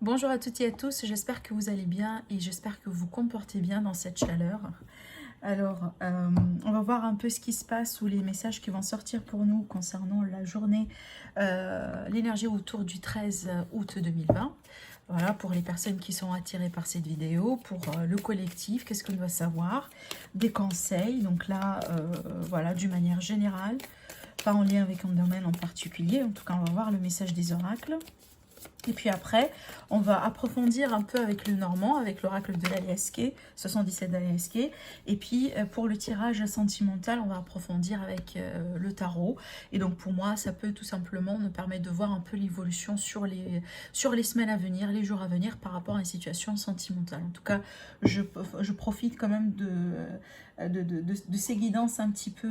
Bonjour à toutes et à tous, j'espère que vous allez bien et j'espère que vous vous comportez bien dans cette chaleur. Alors, on va voir un peu ce qui se passe ou les messages qui vont sortir pour nous concernant la journée, l'énergie autour du 13 août 2020. Voilà, pour les personnes qui sont attirées par cette vidéo, pour le collectif, qu'est-ce qu'on doit savoir, des conseils, donc là, voilà, d'une manière générale, pas en lien avec un domaine en particulier, en tout cas on va voir le message des oracles. Et puis après, on va approfondir un peu avec le Normand, avec l'oracle de l'Aliasqué, 77 d'Aliasqué. Et puis pour le tirage sentimental, on va approfondir avec le tarot. Et donc pour moi, ça peut tout simplement me permettre de voir un peu l'évolution sur les semaines à venir, les jours à venir par rapport à une situation sentimentale. En tout cas, je profite quand même de ces guidances un petit peu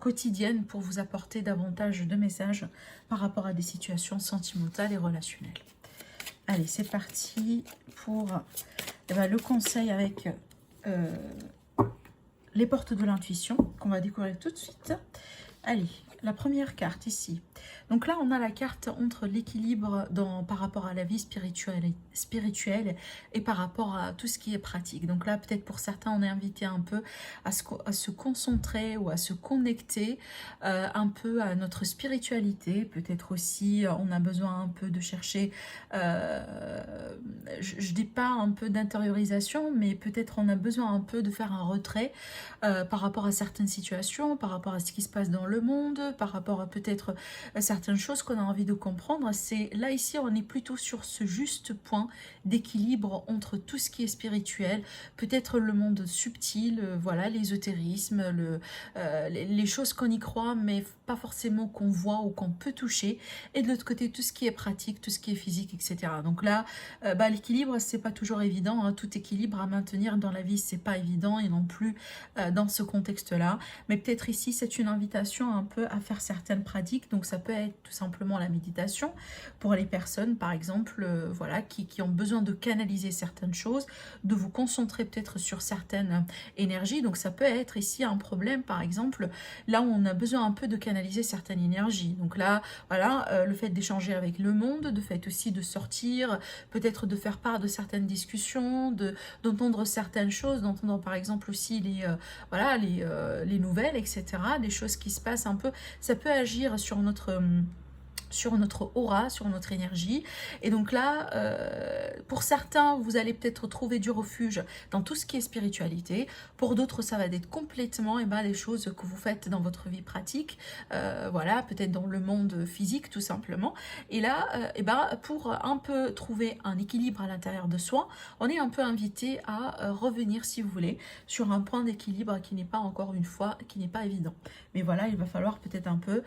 quotidiennes pour vous apporter davantage de messages par rapport à des situations sentimentales et relationnelles. Allez, c'est parti pour le conseil avec les portes de l'intuition qu'on va découvrir tout de suite. Allez, la première carte ici. Donc là, on a la carte entre l'équilibre par rapport à la vie spirituelle et par rapport à tout ce qui est pratique. Donc là, peut-être pour certains, on est invité un peu à se concentrer ou à se connecter un peu à notre spiritualité. Peut-être aussi, on a besoin un peu de chercher, je dis pas un peu d'intériorisation, mais peut-être on a besoin un peu de faire un retrait par rapport à certaines situations, par rapport à ce qui se passe dans le monde, par rapport à peut-être certaines choses qu'on a envie de comprendre. C'est là ici on est plutôt sur ce juste point d'équilibre entre tout ce qui est spirituel, peut-être le monde subtil, voilà, l'ésotérisme, les choses qu'on y croit mais pas forcément qu'on voit ou qu'on peut toucher, et de l'autre côté tout ce qui est pratique, tout ce qui est physique, etc. Donc là l'équilibre c'est pas toujours évident, hein. Tout équilibre à maintenir dans la vie c'est pas évident, et non plus dans ce contexte là, mais peut-être ici c'est une invitation un peu à faire certaines pratiques. Donc ça peut être tout simplement la méditation pour les personnes par exemple voilà, qui ont besoin de canaliser certaines choses, de vous concentrer peut-être sur certaines énergies. Donc ça peut être ici un problème par exemple là où on a besoin un peu de canaliser certaines énergies. Donc là voilà, le fait d'échanger avec le monde, de fait aussi de sortir, peut-être de faire part de certaines discussions, d'entendre certaines choses, d'entendre par exemple aussi voilà, les nouvelles, etc., des choses qui se passent un peu, ça peut agir sur notre aura, sur notre énergie. Et donc là, pour certains, vous allez peut-être trouver du refuge dans tout ce qui est spiritualité. Pour d'autres, ça va être complètement des choses que vous faites dans votre vie pratique, voilà, peut-être dans le monde physique tout simplement. Et là, pour un peu trouver un équilibre à l'intérieur de soi, on est un peu invité à revenir, si vous voulez, sur un point d'équilibre qui n'est pas, encore une fois, qui n'est pas évident. Mais voilà, il va falloir peut-être un peu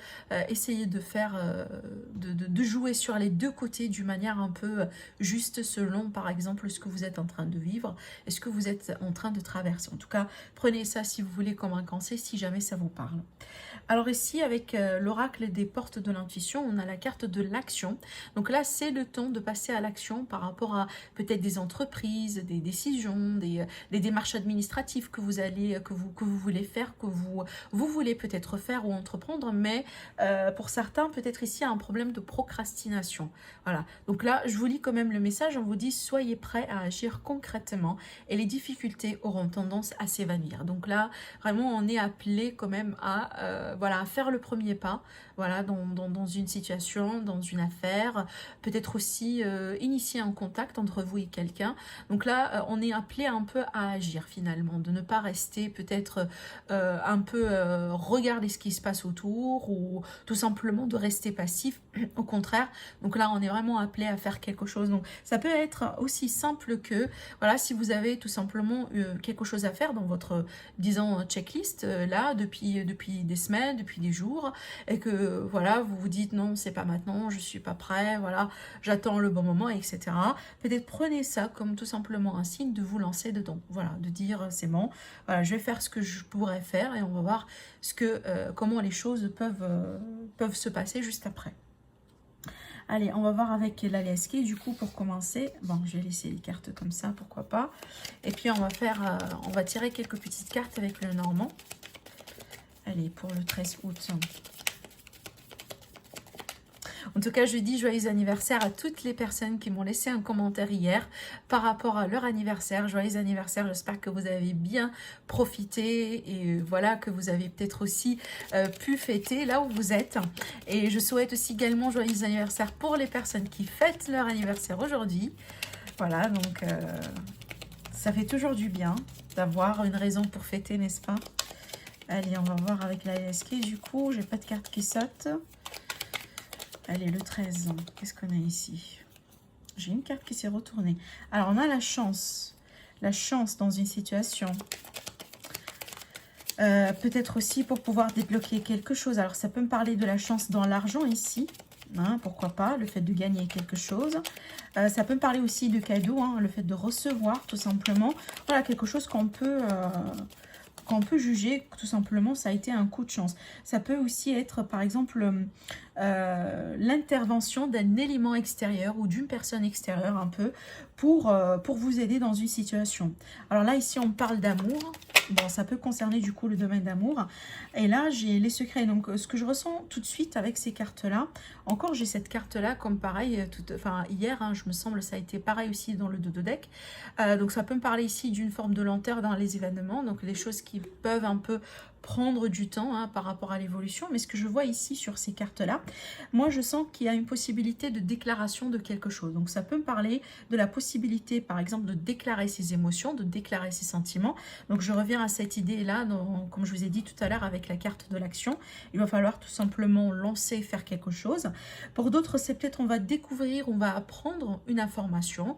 essayer de faire de jouer sur les deux côtés d'une manière un peu juste, selon par exemple ce que vous êtes en train de vivre et ce que vous êtes en train de traverser. En tout cas, prenez ça si vous voulez comme un conseil, si jamais ça vous parle. Alors ici, avec l'oracle des portes de l'intuition, on a la carte de l'action. Donc là, c'est le temps de passer à l'action par rapport à peut-être des entreprises, des décisions, des démarches administratives que vous voulez faire, que vous voulez peut-être faire ou entreprendre, mais pour certains, peut-être ici, un problème de procrastination. Voilà. Donc là, je vous lis quand même le message. On vous dit, soyez prêts à agir concrètement et les difficultés auront tendance à s'évanouir. Donc là, vraiment, on est appelé quand même à voilà, faire le premier pas, voilà, dans une situation, dans une affaire, peut-être aussi initier un contact entre vous et quelqu'un. Donc là, on est appelé un peu à agir finalement, de ne pas rester peut-être un peu regarder ce qui se passe autour, ou tout simplement de rester passif. Au contraire, donc là, on est vraiment appelé à faire quelque chose. Donc ça peut être aussi simple que, voilà, si vous avez tout simplement quelque chose à faire dans votre, disons, checklist, là, depuis des semaines, depuis des jours, et que, voilà, vous vous dites, non, c'est pas maintenant, je suis pas prêt, voilà, j'attends le bon moment, etc. Peut-être prenez ça comme tout simplement un signe de vous lancer dedans, voilà, de dire, c'est bon, voilà, je vais faire ce que je pourrais faire, et on va voir comment les choses peuvent se passer juste après. Allez, on va voir avec l'Aliasqué, du coup, pour commencer. Bon, je vais laisser les cartes comme ça, pourquoi pas. Et puis, on va tirer quelques petites cartes avec le Normand. Allez, pour le 13 août. En tout cas, je dis joyeux anniversaire à toutes les personnes qui m'ont laissé un commentaire hier par rapport à leur anniversaire. Joyeux anniversaire, j'espère que vous avez bien profité et voilà, que vous avez peut-être aussi pu fêter là où vous êtes. Et je souhaite aussi également joyeux anniversaire pour les personnes qui fêtent leur anniversaire aujourd'hui. Voilà, donc ça fait toujours du bien d'avoir une raison pour fêter, n'est-ce pas? Allez, on va voir avec la LSK. Du coup, j'ai pas de carte qui saute. Allez, le 13. Qu'est-ce qu'on a ici? J'ai une carte qui s'est retournée. Alors, on a la chance. La chance dans une situation. Peut-être aussi pour pouvoir débloquer quelque chose. Alors, ça peut me parler de la chance dans l'argent ici. Hein, pourquoi pas, le fait de gagner quelque chose. Ça peut me parler aussi de cadeau, hein, le fait de recevoir tout simplement. Voilà, quelque chose qu'on peut juger, tout simplement, ça a été un coup de chance. Ça peut aussi être, par exemple, l'intervention d'un élément extérieur ou d'une personne extérieure un peu pour vous aider dans une situation. Alors là, ici, on parle d'amour. Bon, ça peut concerner du coup le domaine d'amour. Et là, j'ai les secrets. Donc, ce que je ressens tout de suite avec ces cartes-là, encore j'ai cette carte-là comme pareil, enfin hier, hein, je me semble, ça a été pareil aussi dans le dodo deck. Donc, ça peut me parler ici d'une forme de lenteur dans les événements. Donc, les choses qui peuvent un peu prendre du temps hein, par rapport à l'évolution. Mais ce que je vois ici sur ces cartes-là, moi, je sens qu'il y a une possibilité de déclaration de quelque chose. Donc, ça peut me parler de la possibilité, par exemple, de déclarer ses émotions, de déclarer ses sentiments. Donc, je reviens à cette idée-là, comme je vous ai dit tout à l'heure, avec la carte de l'action. Il va falloir tout simplement lancer, faire quelque chose. Pour d'autres, c'est peut-être on va découvrir, on va apprendre une information,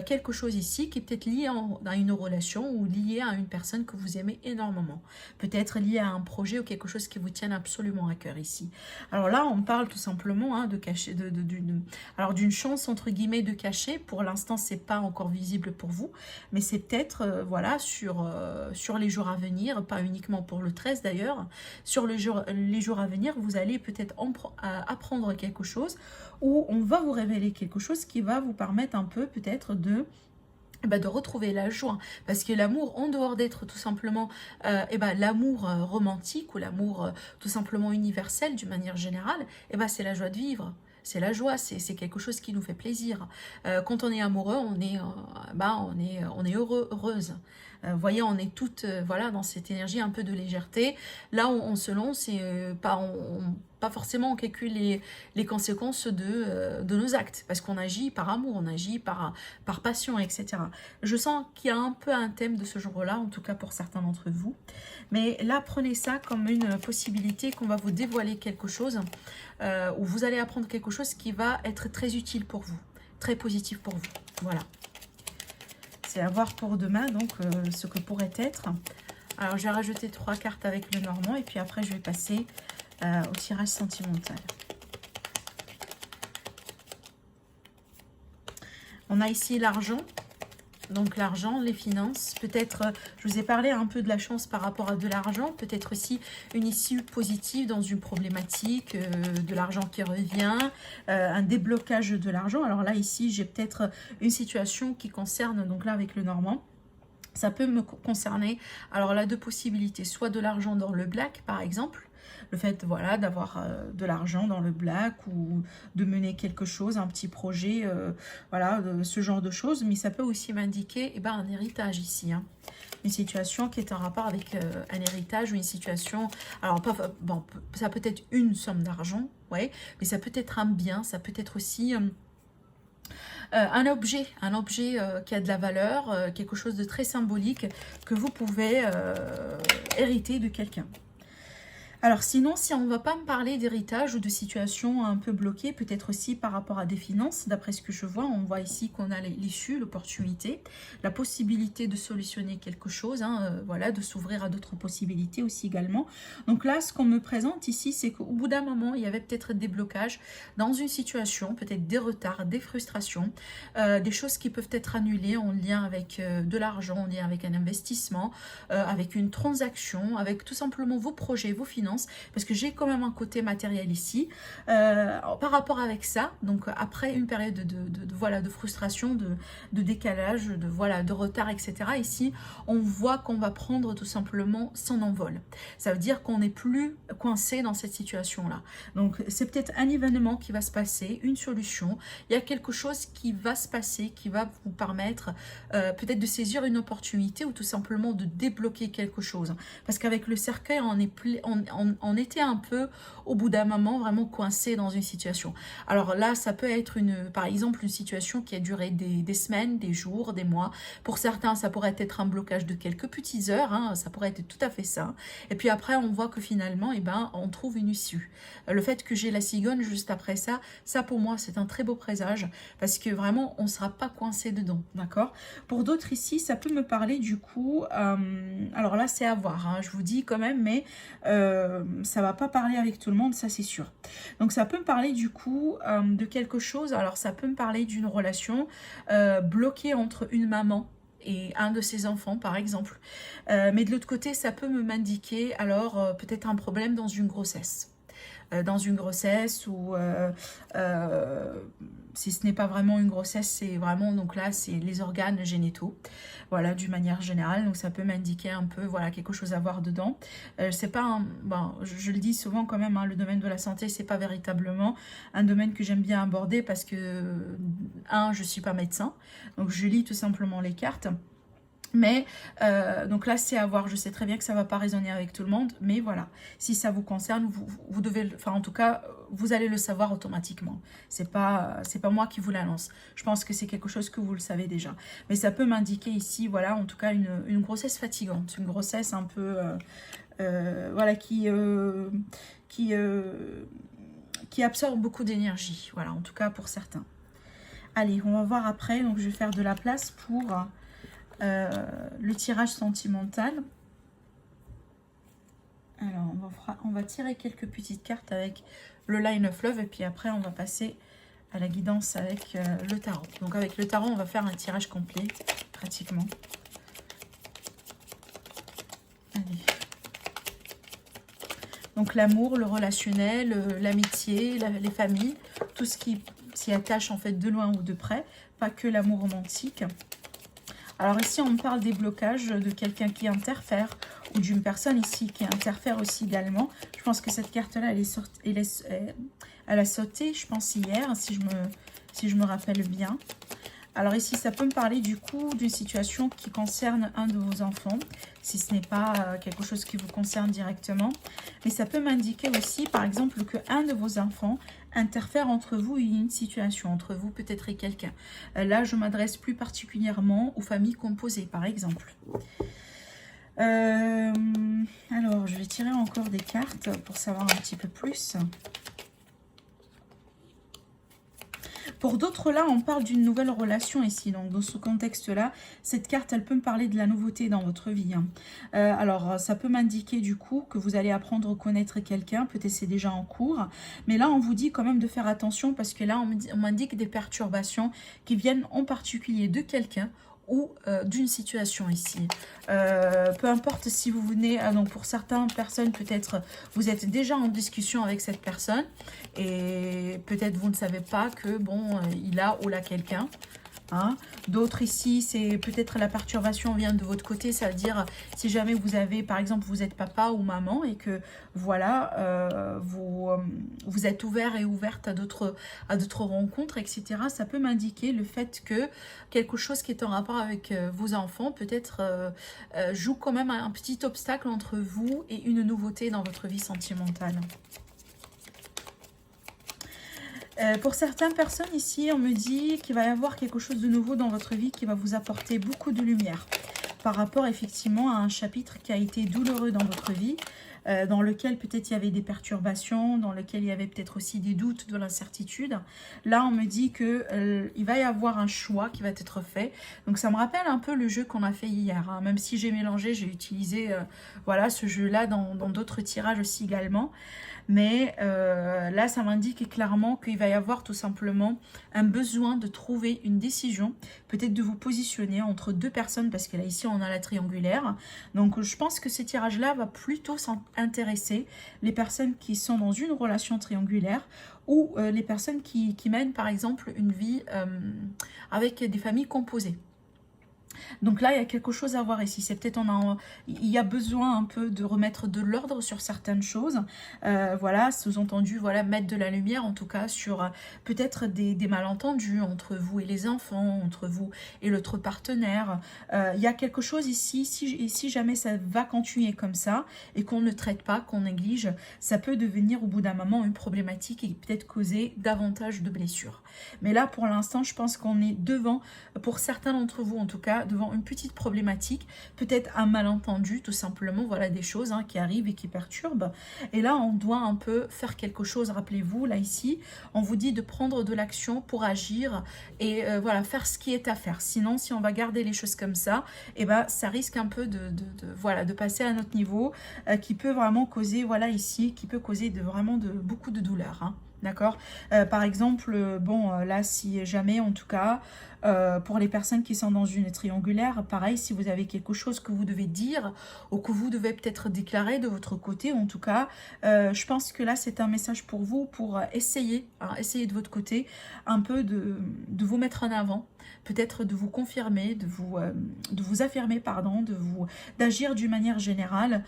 quelque chose ici qui est peut-être lié à une relation ou lié à une personne que vous aimez énormément. Peut-être lié à un projet ou quelque chose qui vous tient absolument à cœur ici. Alors là, on parle tout simplement hein, de cacher, d'une chance entre guillemets de cacher. Pour l'instant, c'est pas encore visible pour vous, mais c'est peut-être voilà sur les jours à venir, pas uniquement pour le 13 d'ailleurs. Sur les jours à venir, vous allez peut-être apprendre quelque chose ou on va vous révéler quelque chose qui va vous permettre un peu peut-être de retrouver la joie, parce que l'amour, en dehors d'être tout simplement l'amour romantique ou l'amour tout simplement universel d'une manière générale, c'est la joie de vivre. C'est la joie, c'est quelque chose qui nous fait plaisir. Quand on est amoureux, on est heureux, heureuse. Vous voyez, on est toutes voilà, dans cette énergie un peu de légèreté. Là, on se lance et pas forcément on calcule les conséquences de nos actes, parce qu'on agit par amour, on agit par passion, etc. Je sens qu'il y a un peu un thème de ce genre-là, en tout cas pour certains d'entre vous. Mais là, prenez ça comme une possibilité qu'on va vous dévoiler quelque chose, où vous allez apprendre quelque chose qui va être très utile pour vous, très positif pour vous. Voilà. C'est à voir pour demain, donc ce que pourrait être. Alors, je vais rajouter 3 cartes avec le normand, et puis après, je vais passer au tirage sentimental. On a ici l'argent. Donc l'argent, les finances, peut-être, je vous ai parlé un peu de la chance par rapport à de l'argent, peut-être aussi une issue positive dans une problématique, de l'argent qui revient, un déblocage de l'argent. Alors là, ici, j'ai peut-être une situation qui concerne, donc là avec le normand, ça peut me concerner, alors là, deux possibilités, soit de l'argent dans le black par exemple, le fait voilà, d'avoir de l'argent dans le black ou de mener quelque chose, un petit projet, voilà, ce genre de choses. Mais ça peut aussi m'indiquer un héritage ici. Hein. Une situation qui est en rapport avec un héritage ou une situation... Alors, ça peut être une somme d'argent, ouais, mais ça peut être un bien, ça peut être aussi... un objet qui a de la valeur, quelque chose de très symbolique que vous pouvez hériter de quelqu'un. Alors sinon, si on ne va pas me parler d'héritage ou de situation un peu bloquée, peut-être aussi par rapport à des finances, d'après ce que je vois, on voit ici qu'on a l'issue, l'opportunité, la possibilité de solutionner quelque chose, hein, voilà, de s'ouvrir à d'autres possibilités aussi également. Donc là, ce qu'on me présente ici, c'est qu'au bout d'un moment, il y avait peut-être des blocages dans une situation, peut-être des retards, des frustrations, des choses qui peuvent être annulées en lien avec de l'argent, en lien avec un investissement, avec une transaction, avec tout simplement vos projets, vos finances, finances, parce que j'ai quand même un côté matériel ici. Par rapport avec ça, donc après une période voilà, de frustration, de décalage, voilà, de retard, etc. Ici, on voit qu'on va prendre tout simplement son envol. Ça veut dire qu'on n'est plus coincé dans cette situation-là. Donc, c'est peut-être un événement qui va se passer, une solution. Il y a quelque chose qui va se passer, qui va vous permettre peut-être de saisir une opportunité ou tout simplement de débloquer quelque chose. Parce qu'avec le cercueil, on était un peu, au bout d'un moment, vraiment coincé dans une situation. Alors là, ça peut être, par exemple, une situation qui a duré des semaines, des jours, des mois. Pour certains, ça pourrait être un blocage de quelques petites heures, hein, ça pourrait être tout à fait ça. Et puis après, on voit que finalement, eh ben, on trouve une issue. Le fait que j'ai la cigogne juste après ça, ça pour moi, c'est un très beau présage, parce que vraiment, on ne sera pas coincé dedans, d'accord? Pour d'autres ici, ça peut me parler du coup, alors là, c'est à voir, hein, je vous dis quand même, mais ça va pas parler avec tout le monde, ça c'est sûr. Donc ça peut me parler du coup de quelque chose, alors ça peut me parler d'une relation bloquée entre une maman et un de ses enfants par exemple, mais de l'autre côté ça peut m'indiquer alors peut-être un problème dans une grossesse. Dans une grossesse ou si ce n'est pas vraiment une grossesse, c'est vraiment, donc là c'est les organes génitaux, voilà, d'une manière générale. Donc ça peut m'indiquer un peu, voilà, quelque chose à voir dedans. C'est pas bon, je le dis souvent quand même, hein, le domaine de la santé, c'est pas véritablement un domaine que j'aime bien aborder, parce que je suis pas médecin, donc je lis tout simplement les cartes. Mais donc là c'est à voir, je sais très bien que ça va pas résonner avec tout le monde, mais voilà, si ça vous concerne, vous devez, enfin en tout cas vous allez le savoir automatiquement. C'est pas moi qui vous l'annonce, je pense que c'est quelque chose que vous le savez déjà, mais ça peut m'indiquer ici, voilà, en tout cas une grossesse fatigante, une grossesse un peu voilà, qui absorbe beaucoup d'énergie, voilà, en tout cas pour certains. Allez, on va voir après, donc je vais faire de la place pour le tirage sentimental. Alors on va tirer quelques petites cartes avec le Line of Love, et puis après on va passer à la guidance avec le tarot. Donc avec le tarot on va faire un tirage complet pratiquement. Allez. Donc l'amour, le relationnel, l'amitié, les familles, tout ce qui s'y attache en fait de loin ou de près, pas que l'amour romantique. Alors ici, on parle des blocages de quelqu'un qui interfère, ou d'une personne ici qui interfère aussi également. Je pense que cette carte-là, elle a sauté, je pense, hier, si je me rappelle bien. Alors ici, ça peut me parler du coup d'une situation qui concerne un de vos enfants, si ce n'est pas quelque chose qui vous concerne directement. Mais ça peut m'indiquer aussi, par exemple, qu'un de vos enfants interfère entre vous et une situation, entre vous peut-être et quelqu'un. Là, je m'adresse plus particulièrement aux familles composées, par exemple. Alors, je vais tirer encore des cartes pour savoir un petit peu plus. Pour d'autres, là, on parle d'une nouvelle relation ici. Donc, dans ce contexte-là, cette carte, elle peut me parler de la nouveauté dans votre vie. Hein. Alors, ça peut m'indiquer du coup que vous allez apprendre à connaître quelqu'un. Peut-être c'est déjà en cours. Mais là, on vous dit quand même de faire attention, parce que là, on m'indique des perturbations qui viennent en particulier de quelqu'un ou d'une situation ici. Peu importe si vous venez, donc pour certaines personnes, peut-être vous êtes déjà en discussion avec cette personne et peut-être vous ne savez pas que bon, il a ou là quelqu'un. Hein. D'autres ici, c'est peut-être la perturbation vient de votre côté, c'est-à-dire si jamais vous avez, par exemple, vous êtes papa ou maman et que voilà, vous êtes ouvert et ouverte à d'autres rencontres, etc. Ça peut m'indiquer le fait que quelque chose qui est en rapport avec vos enfants peut-être joue quand même un petit obstacle entre vous et une nouveauté dans votre vie sentimentale. Pour certaines personnes ici, on me dit qu'il va y avoir quelque chose de nouveau dans votre vie qui va vous apporter beaucoup de lumière par rapport effectivement à un chapitre qui a été douloureux dans votre vie, dans lequel peut-être il y avait des perturbations, dans lequel il y avait peut-être aussi des doutes, de l'incertitude. Là, on me dit que il va y avoir un choix qui va être fait. Donc, ça me rappelle un peu le jeu qu'on a fait hier. Hein. Même si j'ai mélangé, j'ai utilisé voilà, ce jeu-là dans d'autres tirages aussi également. Mais là, ça m'indique clairement qu'il va y avoir tout simplement un besoin de trouver une décision, peut-être de vous positionner entre deux personnes, parce que là, ici, on a la triangulaire. Donc, je pense que ce tirage-là va plutôt intéresser les personnes qui sont dans une relation triangulaire ou les personnes qui mènent, par exemple, une vie avec des familles composées. Donc là, il y a quelque chose à voir ici. C'est peut-être il y a besoin un peu de remettre de l'ordre sur certaines choses. Voilà, sous-entendu, voilà, mettre de la lumière en tout cas sur peut-être des malentendus entre vous et les enfants, entre vous et l'autre partenaire. Il y a quelque chose ici, si jamais ça va continuer comme ça et qu'on ne traite pas, qu'on néglige, ça peut devenir au bout d'un moment une problématique et peut-être causer davantage de blessures. Mais là, pour l'instant, je pense qu'on est devant, pour certains d'entre vous en tout cas, devant une petite problématique, peut-être un malentendu, tout simplement, voilà des choses qui arrivent et qui perturbent. Et là, on doit un peu faire quelque chose. Rappelez-vous, là, ici, on vous dit de prendre de l'action pour agir et voilà, faire ce qui est à faire. Sinon, si on va garder les choses comme ça, et ben, ça risque un peu voilà, de passer à notre niveau, qui peut vraiment causer, voilà, ici, qui peut causer vraiment beaucoup de douleur, D'accord. Par exemple, bon, là, si jamais, en tout cas, pour les personnes qui sont dans une triangulaire, pareil, si vous avez quelque chose que vous devez dire ou que vous devez peut-être déclarer de votre côté, en tout cas, je pense que là, c'est un message pour vous, pour essayer de votre côté, un peu de vous mettre en avant, peut-être de vous confirmer, de vous affirmer, pardon, d'agir d'une manière générale,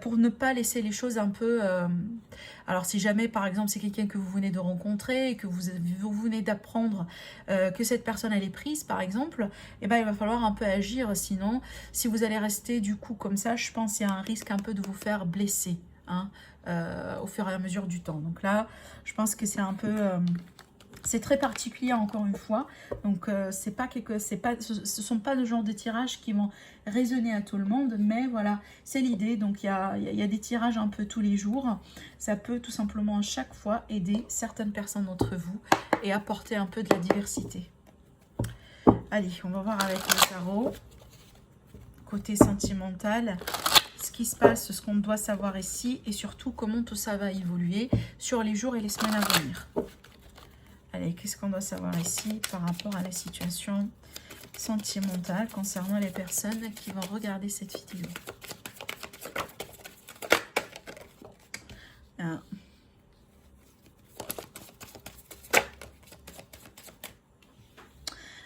pour ne pas laisser les choses un peu... alors si jamais par exemple c'est quelqu'un que vous venez de rencontrer et que vous venez d'apprendre que cette personne elle est prise par exemple, eh ben, il va falloir un peu agir, sinon si vous allez rester du coup comme ça, je pense qu'il y a un risque un peu de vous faire blesser au fur et à mesure du temps. Donc là je pense que c'est un peu... c'est très particulier encore une fois, donc ce sont pas le genre de tirages qui vont résonner à tout le monde, mais voilà, c'est l'idée. Donc il y a des tirages un peu tous les jours, ça peut tout simplement à chaque fois aider certaines personnes d'entre vous et apporter un peu de la diversité. Allez, on va voir avec le tarot, côté sentimental, ce qui se passe, ce qu'on doit savoir ici, et surtout comment tout ça va évoluer sur les jours et les semaines à venir. Allez, qu'est-ce qu'on doit savoir ici par rapport à la situation sentimentale concernant les personnes qui vont regarder cette vidéo?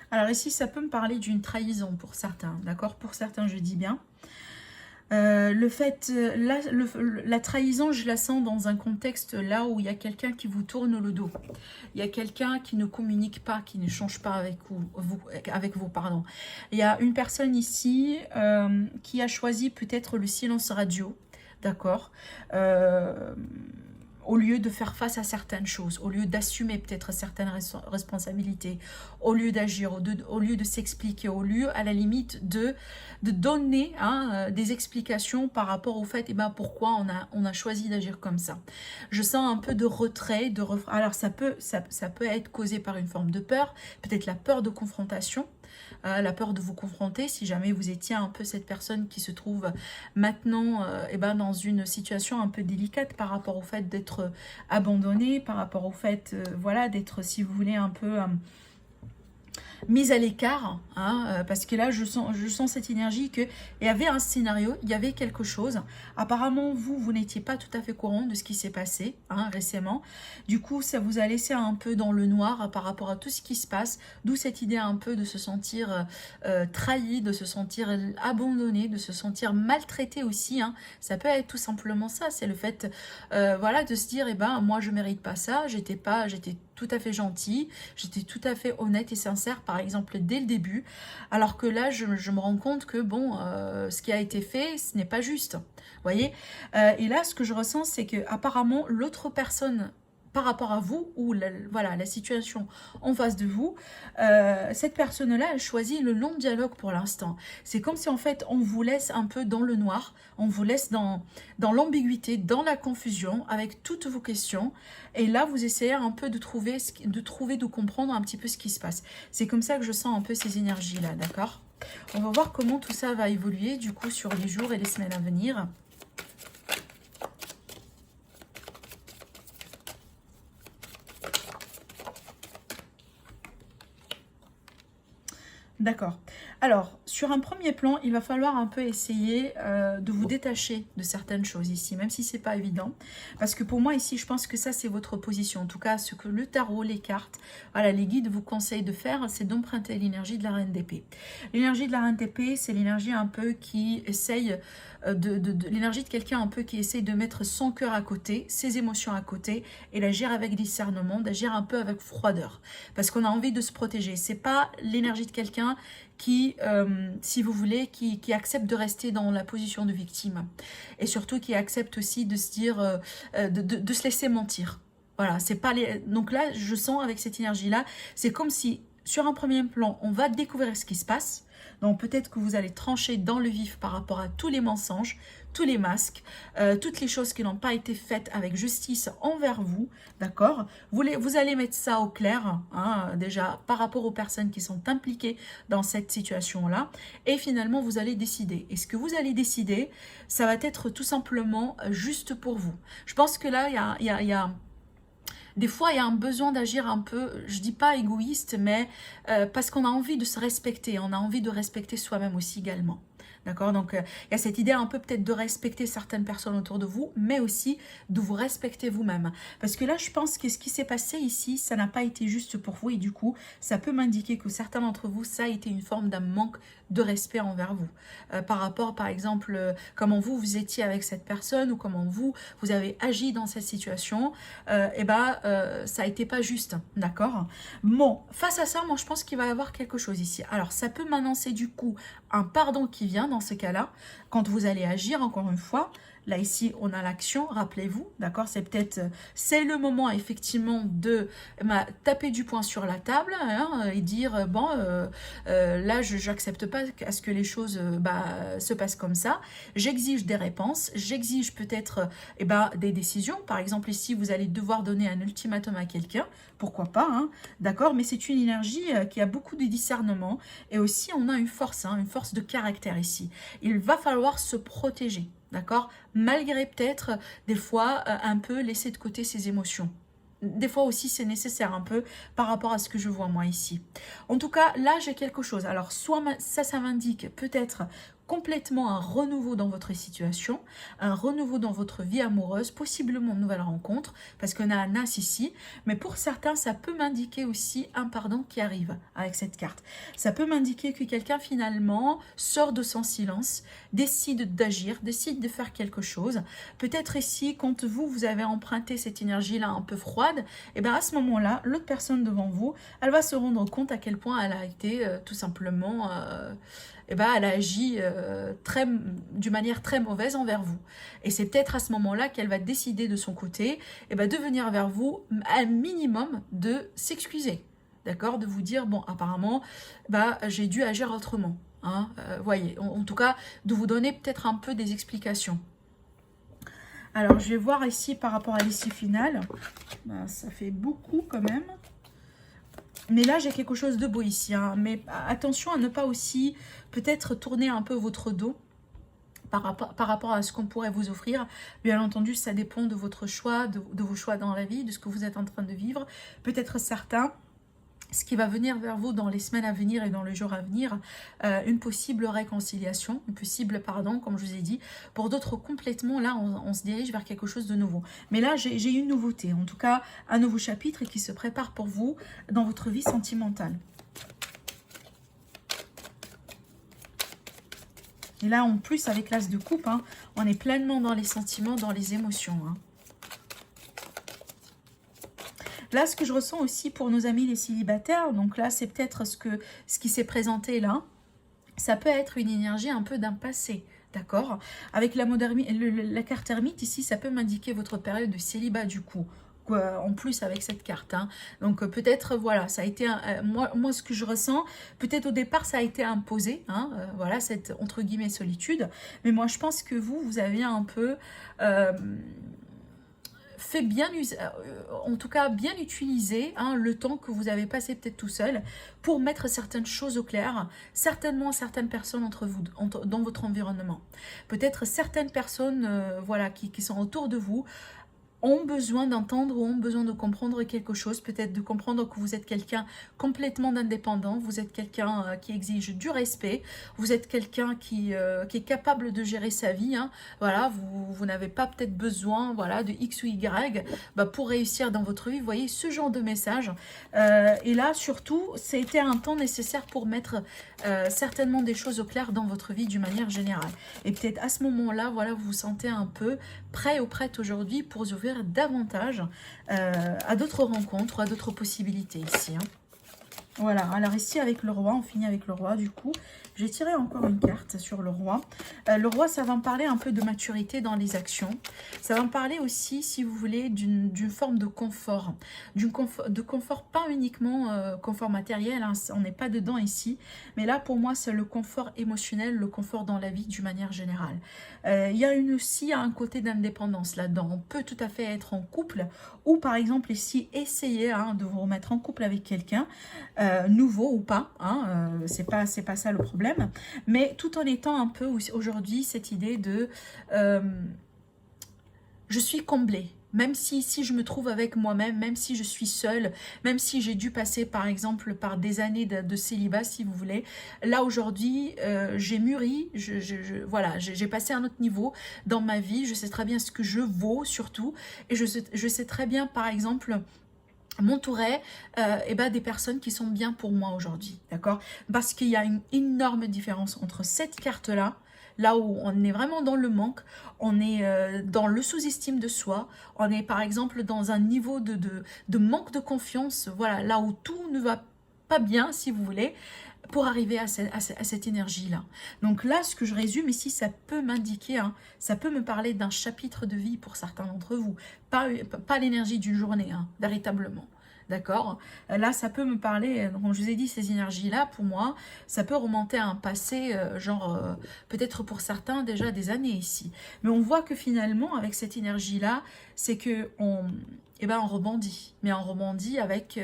Alors ici, ça peut me parler d'une trahison pour certains, d'accord? Pour certains, je dis bien. Le fait, la trahison, je la sens dans un contexte là où il y a quelqu'un qui vous tourne le dos. Il y a quelqu'un qui ne communique pas, qui ne change pas avec vous, pardon. Il y a une personne ici qui a choisi peut-être le silence radio, d'accord, au lieu de faire face à certaines choses, au lieu d'assumer peut-être certaines responsabilités, au lieu d'agir, au lieu de s'expliquer, au lieu à la limite de donner des explications par rapport au fait pourquoi on a choisi d'agir comme ça. Je sens un peu de retrait, alors ça peut être causé par une forme de peur, peut-être la peur de confrontation, la peur de vous confronter, si jamais vous étiez un peu cette personne qui se trouve maintenant dans une situation un peu délicate par rapport au fait d'être abandonné, par rapport au fait voilà, d'être, si vous voulez, un peu mise à l'écart, parce que là je sens cette énergie que il y avait un scénario, il y avait quelque chose. Apparemment vous n'étiez pas tout à fait courant de ce qui s'est passé récemment. Du coup ça vous a laissé un peu dans le noir par rapport à tout ce qui se passe, d'où cette idée un peu de se sentir trahi, de se sentir abandonné, de se sentir maltraité aussi. Ça peut être tout simplement ça, c'est le fait voilà, de se dire moi je mérite pas ça, j'étais tout à fait gentille, j'étais tout à fait honnête et sincère, par exemple, dès le début, alors que là, je me rends compte que, bon, ce qui a été fait, ce n'est pas juste, vous voyez. Et là, ce que je ressens, c'est que apparemment l'autre personne, par rapport à vous, ou voilà, la situation en face de vous, cette personne-là, elle choisit le non-dialogue pour l'instant. C'est comme si, en fait, on vous laisse un peu dans le noir, on vous laisse dans l'ambiguïté, dans la confusion, avec toutes vos questions. Et là, vous essayez un peu de comprendre un petit peu ce qui se passe. C'est comme ça que je sens un peu ces énergies-là, d'accord? On va voir comment tout ça va évoluer, du coup, sur les jours et les semaines à venir. D'accord. Alors, sur un premier plan, il va falloir un peu essayer de vous détacher de certaines choses ici, même si c'est pas évident. Parce que pour moi, ici, je pense que ça, c'est votre position. En tout cas, ce que le tarot, les cartes, voilà, les guides vous conseillent de faire, c'est d'emprunter l'énergie de la reine d'épée. L'énergie de la reine d'épée, c'est l'énergie un peu qui essaye l'énergie de quelqu'un un peu qui essaye de mettre son cœur à côté, ses émotions à côté, et d'agir avec discernement, d'agir un peu avec froideur. Parce qu'on a envie de se protéger. C'est pas l'énergie de quelqu'un qui, si vous voulez, qui accepte de rester dans la position de victime. Et surtout qui accepte aussi de se dire, de se laisser mentir. Voilà, c'est pas les... Donc là, je sens avec cette énergie-là, c'est comme si, sur un premier plan, on va découvrir ce qui se passe. Donc peut-être que vous allez trancher dans le vif par rapport à tous les mensonges, tous les masques, toutes les choses qui n'ont pas été faites avec justice envers vous, d'accord. Vous allez mettre ça au clair, hein, déjà par rapport aux personnes qui sont impliquées dans cette situation-là. Et finalement, vous allez décider. Et ce que vous allez décider, ça va être tout simplement juste pour vous. Je pense que là, il y a des fois, il y a un besoin d'agir un peu, je dis pas égoïste, mais parce qu'on a envie de se respecter, on a envie de respecter soi-même aussi également. D'accord. Donc, il y a cette idée un peu peut-être de respecter certaines personnes autour de vous, mais aussi de vous respecter vous-même. Parce que là, je pense que ce qui s'est passé ici, ça n'a pas été juste pour vous. Et du coup, ça peut m'indiquer que certains d'entre vous, ça a été une forme d'un manque de respect envers vous. Par rapport, par exemple, comment vous étiez avec cette personne ou comment vous avez agi dans cette situation, ça a été pas juste. D'accord. Bon, face à ça, moi, je pense qu'il va y avoir quelque chose ici. Alors, ça peut m'annoncer du coup un pardon qui vient dans ce cas-là, quand vous allez agir, encore une fois. Là, ici, on a l'action, rappelez-vous, d'accord. C'est le moment, effectivement, de taper du poing sur la table, hein, et dire, bon, là, je n'accepte pas à ce que les choses se passent comme ça. J'exige des réponses, j'exige peut-être des décisions. Par exemple, ici, vous allez devoir donner un ultimatum à quelqu'un, pourquoi pas, hein, d'accord. Mais c'est une énergie qui a beaucoup de discernement. Et aussi, on a une force de caractère ici. Il va falloir se protéger. D'accord. Malgré peut-être des fois un peu laisser de côté ses émotions. Des fois aussi c'est nécessaire un peu par rapport à ce que je vois moi ici. En tout cas là j'ai quelque chose. Alors soit ça m'indique peut-être complètement un renouveau dans votre situation, un renouveau dans votre vie amoureuse, possiblement une nouvelle rencontre, parce qu'on a un as ici, mais pour certains, ça peut m'indiquer aussi un pardon qui arrive avec cette carte. Ça peut m'indiquer que quelqu'un finalement sort de son silence, décide d'agir, décide de faire quelque chose. Peut-être ici, quand vous avez emprunté cette énergie-là un peu froide, et bien à ce moment-là, l'autre personne devant vous, elle va se rendre compte à quel point elle a été tout simplement... elle a agi d'une manière très mauvaise envers vous. Et c'est peut-être à ce moment-là qu'elle va décider de son côté de venir vers vous un minimum de s'excuser. D'accord. De vous dire, bon, apparemment, j'ai dû agir autrement. Hein, voyez, en tout cas, de vous donner peut-être un peu des explications. Alors, je vais voir ici par rapport à l'issue finale. Ça fait beaucoup quand même. Mais là, j'ai quelque chose de beau ici. Hein. Mais attention à ne pas aussi peut-être tourner un peu votre dos par rapport à ce qu'on pourrait vous offrir. Bien entendu, ça dépend de votre choix, de vos choix dans la vie, de ce que vous êtes en train de vivre. Peut-être certains, ce qui va venir vers vous dans les semaines à venir et dans les jours à venir, une possible réconciliation, une possible pardon, comme je vous ai dit. Pour d'autres, complètement, là, on se dirige vers quelque chose de nouveau. Mais là, j'ai une nouveauté, en tout cas, un nouveau chapitre qui se prépare pour vous dans votre vie sentimentale. Et là, en plus, avec l'as de coupe, hein, on est pleinement dans les sentiments, dans les émotions. Hein. Là, ce que je ressens aussi pour nos amis les célibataires, donc là, c'est peut-être ce qui s'est présenté là. Ça peut être une énergie un peu d'un passé, d'accord. Avec la carte ermite ici, ça peut m'indiquer votre période de célibat du coup. En plus avec cette carte. Hein. Donc peut-être, voilà, ça a été, moi ce que je ressens, peut-être au départ ça a été imposé, hein, voilà, cette entre guillemets solitude. Mais moi je pense que vous avez un peu... fait bien, en tout cas bien utiliser le temps que vous avez passé peut-être tout seul pour mettre certaines choses au clair, certainement certaines personnes dans votre environnement. Peut-être certaines personnes voilà, qui sont autour de vous ont besoin d'entendre ou ont besoin de comprendre quelque chose, peut-être de comprendre que vous êtes quelqu'un complètement indépendant, vous êtes quelqu'un qui exige du respect, vous êtes quelqu'un qui est capable de gérer sa vie, hein. Voilà, vous n'avez pas peut-être besoin, voilà, de X ou Y pour réussir dans votre vie, vous voyez, ce genre de message. Et là, surtout, c'était un temps nécessaire pour mettre certainement des choses au clair dans votre vie d'une manière générale. Et peut-être à ce moment-là, voilà, vous vous sentez un peu prêt ou prête aujourd'hui pour vous ouvrir davantage à d'autres rencontres, à d'autres possibilités ici, hein. Voilà, alors ici avec le roi, on finit avec le roi du coup. J'ai tiré encore une carte sur le roi. Le roi, ça va me parler un peu de maturité dans les actions. Ça va me parler aussi, si vous voulez, d'une forme de confort. De confort pas uniquement confort matériel, hein, on n'est pas dedans ici. Mais là, pour moi, c'est le confort émotionnel, le confort dans la vie d'une manière générale. Il y a aussi un côté d'indépendance là-dedans. On peut tout à fait être en couple ou par exemple ici, essayer de vous remettre en couple avec quelqu'un. Nouveau ou pas, hein, c'est pas ça le problème, mais tout en étant un peu aujourd'hui cette idée de je suis comblée, même si je me trouve avec moi-même, même si je suis seule, même si j'ai dû passer par exemple par des années de célibat si vous voulez, là aujourd'hui j'ai mûri, voilà, j'ai passé un autre niveau dans ma vie, je sais très bien ce que je vaux surtout, et je sais très bien par exemple m'entourer des personnes qui sont bien pour moi aujourd'hui, d'accord? Parce qu'il y a une énorme différence entre cette carte-là, là où on est vraiment dans le manque, on est dans le sous-estime de soi, on est par exemple dans un niveau de manque de confiance, voilà, là où tout ne va pas bien, si vous voulez, pour arriver à cette énergie-là. Donc là, ce que je résume ici, ça peut m'indiquer, hein, ça peut me parler d'un chapitre de vie pour certains d'entre vous, pas l'énergie d'une journée, hein, véritablement. D'accord? Là, ça peut me parler, comme je vous ai dit, ces énergies-là, pour moi, ça peut remonter à un passé, peut-être pour certains, déjà des années ici. Mais on voit que finalement, avec cette énergie-là, c'est que on rebondit. Mais on rebondit avec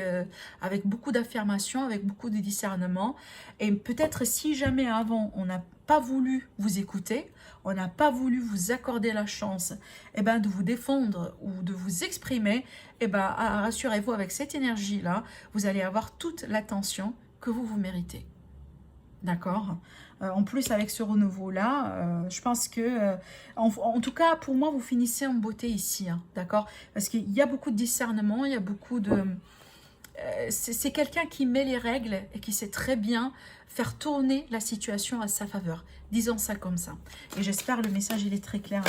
beaucoup d'affirmations, avec beaucoup de discernement. Et peut-être si jamais avant, on n'a pas voulu vous écouter, on n'a pas voulu vous accorder la chance de vous défendre ou de vous exprimer, rassurez-vous, avec cette énergie-là, vous allez avoir toute l'attention que vous méritez. D'accord? En plus, avec ce renouveau-là, je pense que, en tout cas, pour moi, vous finissez en beauté ici, hein, d'accord? Parce qu'il y a beaucoup de discernement, il y a beaucoup de... c'est quelqu'un qui met les règles et qui sait très bien faire tourner la situation à sa faveur. Disons ça comme ça. Et j'espère le message, il est très clair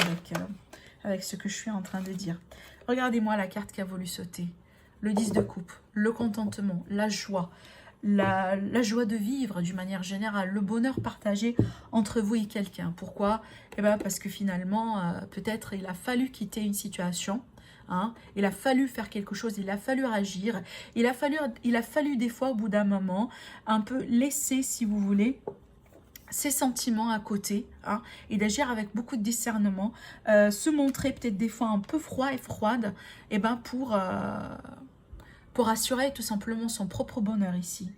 avec ce que je suis en train de dire. Regardez-moi la carte qui a voulu sauter. Le 10 de coupe, le contentement, la joie. La joie de vivre d'une manière générale, le bonheur partagé entre vous et quelqu'un. Pourquoi? Parce que finalement, peut-être il a fallu quitter une situation, hein, il a fallu faire quelque chose, il a fallu agir, il a fallu des fois au bout d'un moment un peu laisser, si vous voulez, ses sentiments à côté, hein, et d'agir avec beaucoup de discernement, se montrer peut-être des fois un peu froid et froide, pour assurer tout simplement son propre bonheur ici.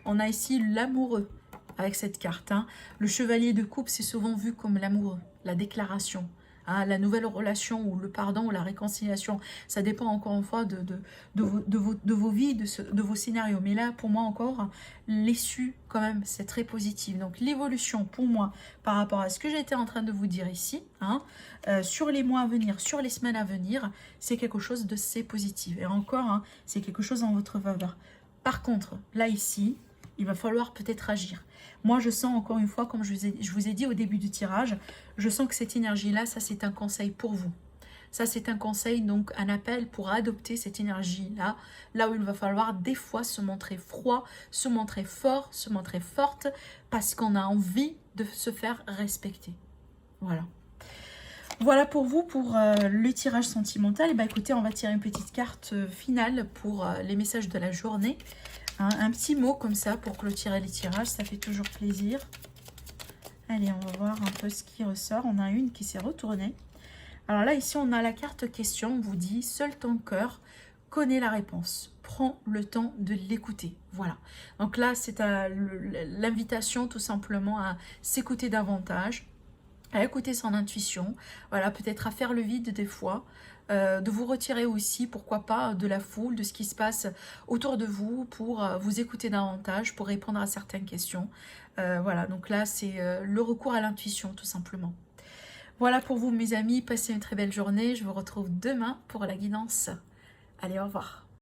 On a ici l'amoureux avec cette carte, hein. Le chevalier de coupe, c'est souvent vu comme l'amoureux, la déclaration, hein, la nouvelle relation ou le pardon ou la réconciliation. Ça dépend encore une fois de vos vies, de vos scénarios. Mais là, pour moi encore, l'issue quand même, c'est très positif. Donc l'évolution pour moi par rapport à ce que j'étais en train de vous dire ici, hein, sur les mois à venir, sur les semaines à venir, c'est quelque chose de assez positif. Et encore, hein, c'est quelque chose en votre faveur. Par contre, là ici, il va falloir peut-être agir. Moi, je sens encore une fois, comme je vous ai dit au début du tirage, je sens que cette énergie-là, ça c'est un conseil pour vous. Ça c'est un conseil, donc un appel pour adopter cette énergie-là, là où il va falloir des fois se montrer froid, se montrer fort, se montrer forte, parce qu'on a envie de se faire respecter. Voilà. Voilà pour vous, pour le tirage sentimental. Et écoutez, on va tirer une petite carte finale pour les messages de la journée. Hein, un petit mot comme ça pour clôturer les tirages, ça fait toujours plaisir. Allez, on va voir un peu ce qui ressort. On a une qui s'est retournée. Alors là, ici, on a la carte question. On vous dit, seul ton cœur connaît la réponse. Prends le temps de l'écouter. Voilà. Donc là, c'est l'invitation tout simplement à s'écouter davantage, à écouter son intuition, voilà, peut-être à faire le vide des fois, de vous retirer aussi, pourquoi pas, de la foule, de ce qui se passe autour de vous, pour vous écouter davantage, pour répondre à certaines questions. Voilà, donc là, c'est le recours à l'intuition, tout simplement. Voilà pour vous, mes amis, passez une très belle journée. Je vous retrouve demain pour la guidance. Allez, au revoir.